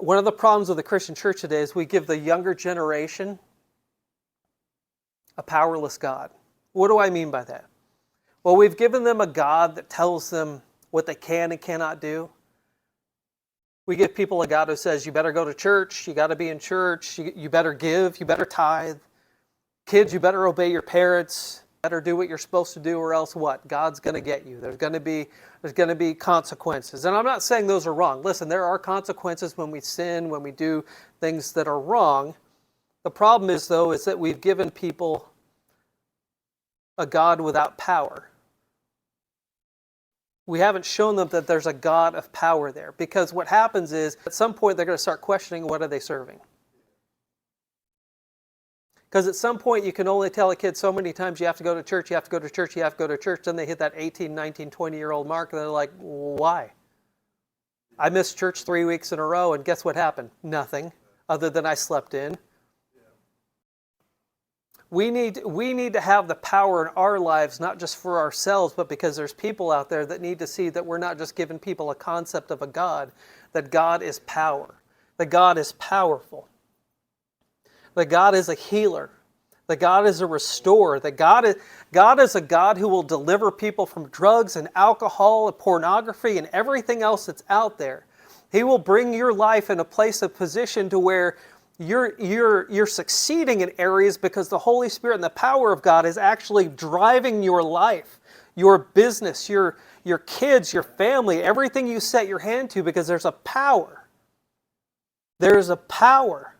One of the problems with the Christian church today is we give the younger generation a powerless God. What do I mean by that? Well, we've given them a God that tells them what they can and cannot do. We give people a God who says, you better go to church, you got to be in church, you better give, you better tithe. Kids, you better obey your parents, better do what you're supposed to do, or else what? God's going to get you. There's going to be consequences. And I'm not saying those are wrong. Listen, there are consequences when we sin, when we do things that are wrong. The problem is, though, is that we've given people a God without power. We haven't shown them that there's a God of power there. Because what happens is, at some point, they're going to start questioning, what are they serving? Because at some point, you can only tell a kid so many times, you have to go to church, you have to go to church, you have to go to church. Then they hit that 18, 19, 20-year-old mark, and they're like, why? I missed church 3 weeks in a row, and guess what happened? Nothing, other than I slept in. We need to have the power in our lives, not just for ourselves, but because there's people out there that need to see that we're not just giving people a concept of a God, that God is power, that God is powerful, that God is a healer, that God is a restorer, that God is a God who will deliver people from drugs and alcohol and pornography and everything else that's out there. He will bring your life in a place of position to where you're succeeding in areas because the Holy Spirit and the power of God is actually driving your life, your business, your kids, your family, everything you set your hand to, because there's a power. There's a power.